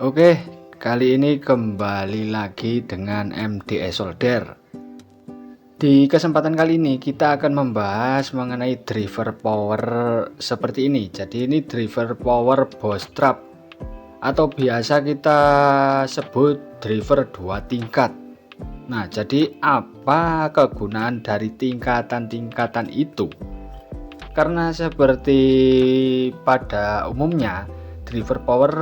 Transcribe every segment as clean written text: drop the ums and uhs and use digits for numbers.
Oke, kali ini kembali lagi dengan MDS Solder. Di kesempatan kali ini kita akan membahas mengenai driver power seperti ini. Jadi ini driver power bootstrap atau biasa kita sebut driver 2 tingkat. Nah, jadi apa kegunaan dari tingkatan-tingkatan itu? Karena seperti pada umumnya driver power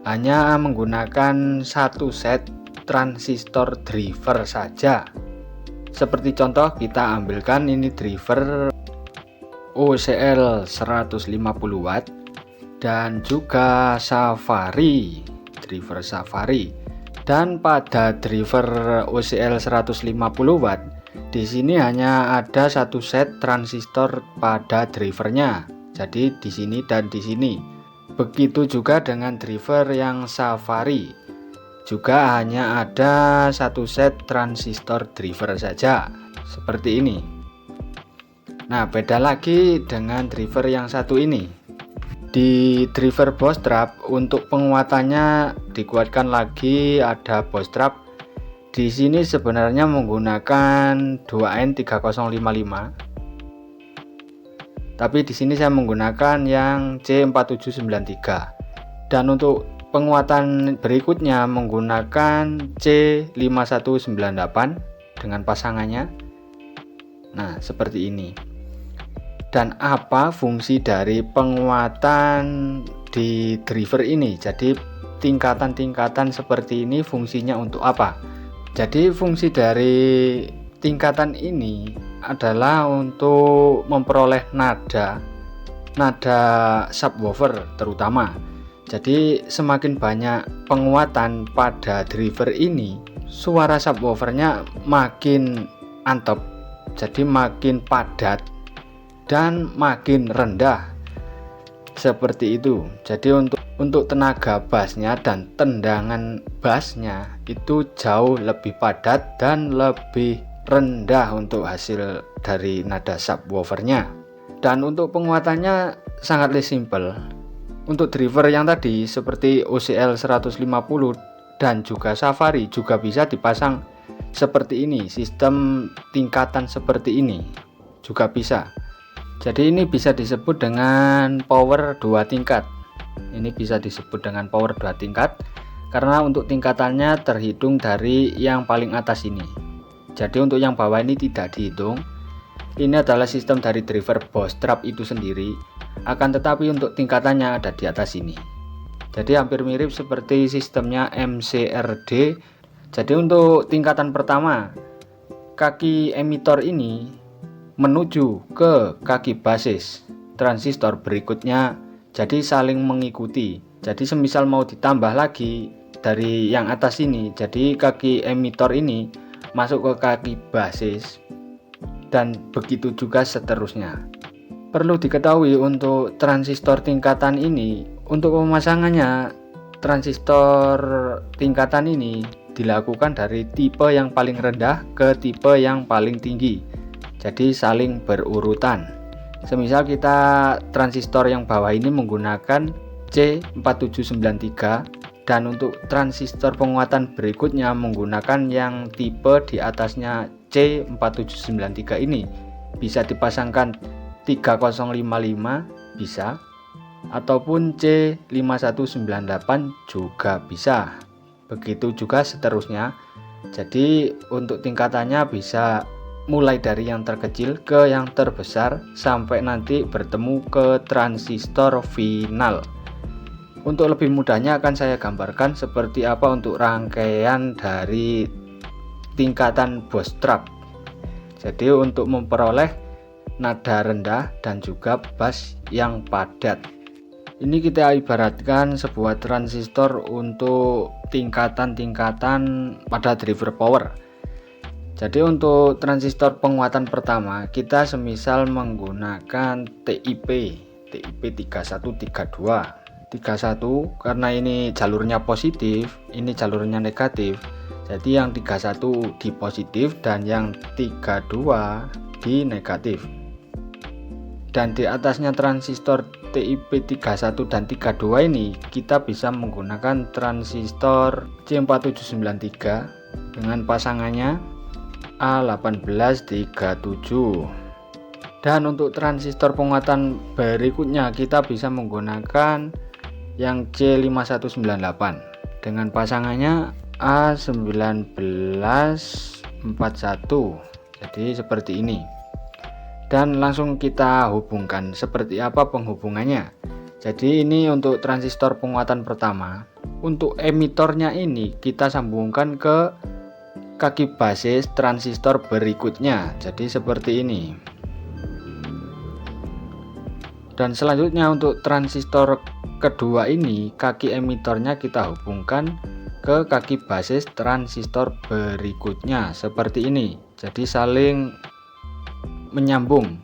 hanya menggunakan satu set transistor driver saja. Seperti contoh kita ambilkan ini driver OCL 150 watt dan juga Safari, driver Safari. Dan pada driver OCL 150 watt di sini hanya ada satu set transistor pada drivernya. Jadi di sini dan di sini. Begitu juga dengan driver yang Safari, juga hanya ada satu set transistor driver saja, seperti ini. Nah, beda lagi dengan driver yang satu ini. Di driver bootstrap untuk penguatannya dikuatkan lagi ada bootstrap. Di sini sebenarnya menggunakan 2N3055. Tapi di sini saya menggunakan yang C4793. Dan untuk penguatan berikutnya menggunakan C5198 dengan pasangannya. Nah, seperti ini. Dan apa fungsi dari penguatan di driver ini? Jadi tingkatan-tingkatan seperti ini fungsinya untuk apa? Jadi fungsi dari tingkatan ini adalah untuk memperoleh nada subwoofer terutama. Jadi semakin banyak penguatan pada driver ini, suara subwoofernya makin antep, jadi makin padat dan makin rendah, seperti itu. Jadi untuk tenaga bassnya dan tendangan bassnya itu jauh lebih padat dan lebih rendah untuk hasil dari nada subwoofernya. Dan untuk penguatannya sangatlah simple. Untuk driver yang tadi seperti OCL 150 dan juga Safari juga bisa dipasang seperti ini, sistem tingkatan seperti ini juga bisa. Jadi ini bisa disebut dengan power 2 tingkat. Ini bisa disebut dengan power 2 tingkat karena untuk tingkatannya terhitung dari yang paling atas ini. Jadi untuk yang bawah ini tidak dihitung. Ini adalah sistem dari driver bootstrap itu sendiri. Akan tetapi untuk tingkatannya ada di atas ini. Jadi hampir mirip seperti sistemnya MCRD. Jadi untuk tingkatan pertama, kaki emitor ini menuju ke kaki basis transistor berikutnya. Jadi saling mengikuti. Jadi semisal mau ditambah lagi dari yang atas ini, jadi kaki emitor ini masuk ke kaki basis dan begitu juga seterusnya. Perlu diketahui untuk transistor tingkatan ini, untuk pemasangannya transistor tingkatan ini dilakukan dari tipe yang paling rendah ke tipe yang paling tinggi. Jadi saling berurutan. Semisal kita transistor yang bawah ini menggunakan C4793 dan untuk transistor penguatan berikutnya menggunakan yang tipe di atasnya C4793 ini, bisa dipasangkan 3055 bisa, ataupun C5198 juga bisa. Begitu juga seterusnya. Jadi untuk tingkatannya bisa mulai dari yang terkecil ke yang terbesar sampai nanti bertemu ke transistor final. Untuk lebih mudahnya akan saya gambarkan seperti apa untuk rangkaian dari tingkatan bootstrap. Jadi untuk memperoleh nada rendah dan juga bass yang padat. Ini kita ibaratkan sebuah transistor untuk tingkatan-tingkatan pada driver power. Jadi untuk transistor penguatan pertama kita semisal menggunakan TIP 3132. 31 karena ini jalurnya positif, ini jalurnya negatif. Jadi yang 31 di positif dan yang 32 di negatif. dan di atasnya transistor TIP 31 dan 32 ini, kita bisa menggunakan transistor C4793 dengan pasangannya A1837. Dan untuk transistor penguatan berikutnya kita bisa menggunakan yang C5198 dengan pasangannya A1941. Jadi seperti ini. Dan langsung kita hubungkan seperti apa penghubungannya. Jadi ini untuk transistor penguatan pertama. Untuk emitornya ini kita sambungkan ke kaki basis transistor berikutnya. Jadi seperti ini. Dan selanjutnya untuk transistor kedua ini, kaki emitornya kita hubungkan ke kaki basis transistor berikutnya seperti ini. Jadi saling menyambung.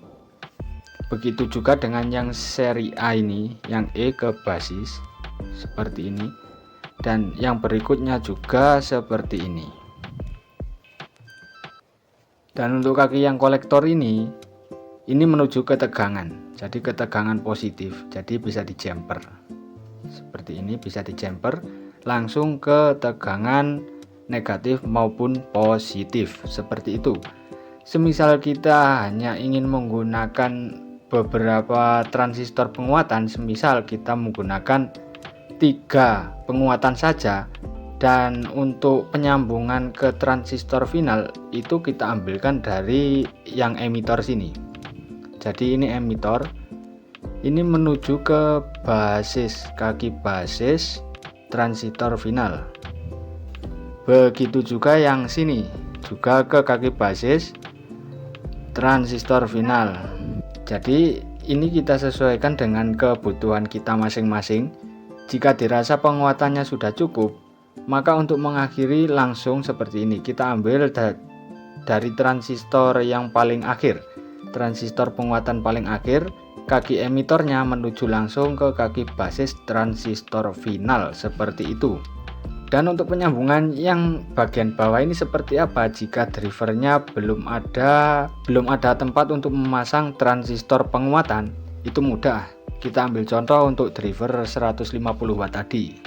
Begitu juga dengan yang seri A ini, yang E ke basis seperti ini, dan yang berikutnya juga seperti ini. Dan untuk kaki yang kolektor ini menuju ke tegangan, jadi ketegangan positif, jadi bisa di jumper seperti ini, bisa di jumper langsung ke tegangan negatif maupun positif seperti itu. Semisal kita hanya ingin menggunakan beberapa transistor penguatan, semisal kita menggunakan 3 penguatan saja, dan untuk penyambungan ke transistor final itu kita ambilkan dari yang emitor sini. Jadi ini emitor, ini menuju ke basis, kaki basis transistor final. Begitu juga yang sini, juga ke kaki basis transistor final. Jadi ini kita sesuaikan dengan kebutuhan kita masing-masing. Jika dirasa penguatannya sudah cukup, maka untuk mengakhiri langsung seperti ini, kita ambil dari transistor yang paling akhir, transistor penguatan paling akhir, kaki emitornya menuju langsung ke kaki basis transistor final seperti itu. Dan untuk penyambungan yang bagian bawah ini seperti apa? Jika drivernya belum ada tempat untuk memasang transistor penguatan, itu mudah. Kita ambil contoh untuk driver 150 watt tadi.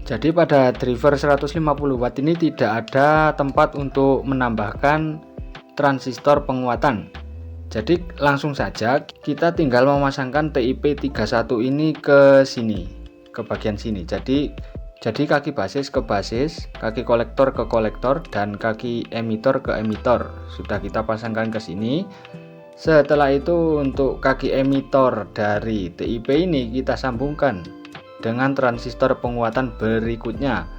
Jadi pada driver 150 watt ini tidak ada tempat untuk menambahkan transistor penguatan. Jadi langsung saja kita tinggal memasangkan TIP 31 ini ke sini, ke bagian sini. Jadi kaki basis ke basis, kaki kolektor ke kolektor, dan kaki emitor ke emitor sudah kita pasangkan ke sini. Setelah itu untuk kaki emitor dari TIP ini kita sambungkan dengan transistor penguatan berikutnya.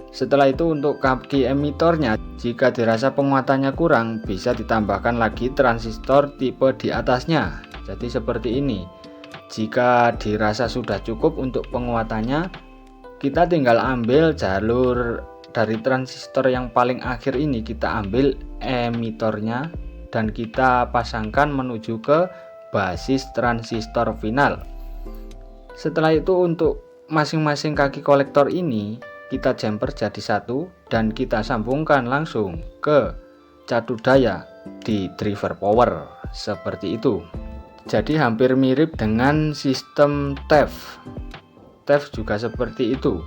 Setelah itu untuk kaki emitornya, jika dirasa penguatannya kurang, bisa ditambahkan lagi transistor tipe di atasnya. Jadi seperti ini. Jika dirasa sudah cukup untuk penguatannya, kita tinggal ambil jalur dari transistor yang paling akhir ini, kita ambil emitornya dan kita pasangkan menuju ke basis transistor final. Setelah itu untuk masing-masing kaki kolektor ini kita jumper jadi satu dan kita sambungkan langsung ke cadu daya di driver power seperti itu. Jadi hampir mirip dengan sistem TEF. TEF juga seperti itu,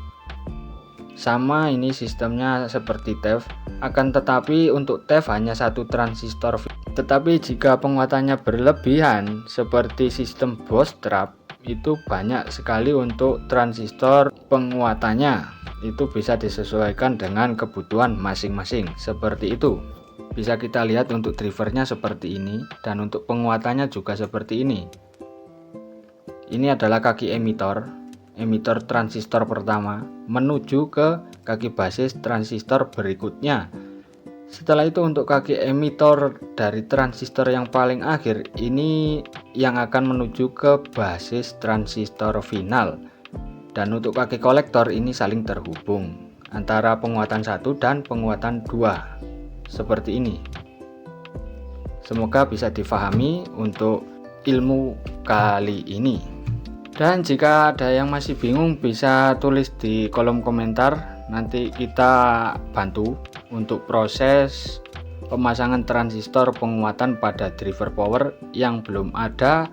sama ini sistemnya seperti TEF, akan tetapi untuk TEF hanya satu transistor. Tetapi jika penguatannya berlebihan seperti sistem bootstrap, itu banyak sekali untuk transistor penguatannya. Itu bisa disesuaikan dengan kebutuhan masing-masing seperti itu. Bisa kita lihat untuk drivernya seperti ini, dan untuk penguatannya juga seperti ini. Ini adalah kaki emitor transistor pertama menuju ke kaki basis transistor berikutnya. Setelah itu untuk kaki emitor dari transistor yang paling akhir ini yang akan menuju ke basis transistor final. Dan untuk kaki kolektor ini saling terhubung antara penguatan 1 dan penguatan 2 seperti ini. Semoga bisa difahami untuk ilmu kali ini. Dan jika ada yang masih bingung bisa tulis di kolom komentar, nanti kita bantu untuk proses pemasangan transistor penguatan pada driver power yang belum ada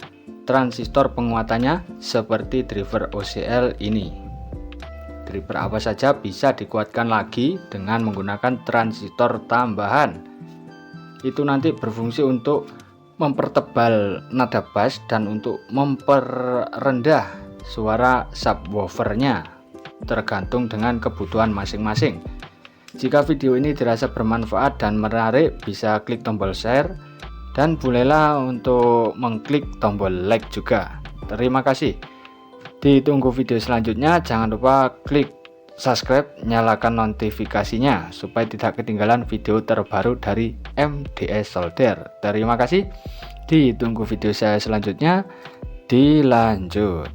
transistor penguatannya seperti driver OCL ini. Driver apa saja bisa dikuatkan lagi dengan menggunakan transistor tambahan. Itu nanti berfungsi untuk mempertebal nada bass dan untuk memperrendah suara subwoofernya, tergantung dengan kebutuhan masing-masing. Jika video ini dirasa bermanfaat dan menarik, bisa klik tombol share dan bolehlah untuk mengklik tombol like juga. Terima kasih. Ditunggu video selanjutnya. Jangan lupa klik subscribe, nyalakan notifikasinya supaya tidak ketinggalan video terbaru dari MDS Solder. Terima kasih. Ditunggu video saya selanjutnya. Dilanjut.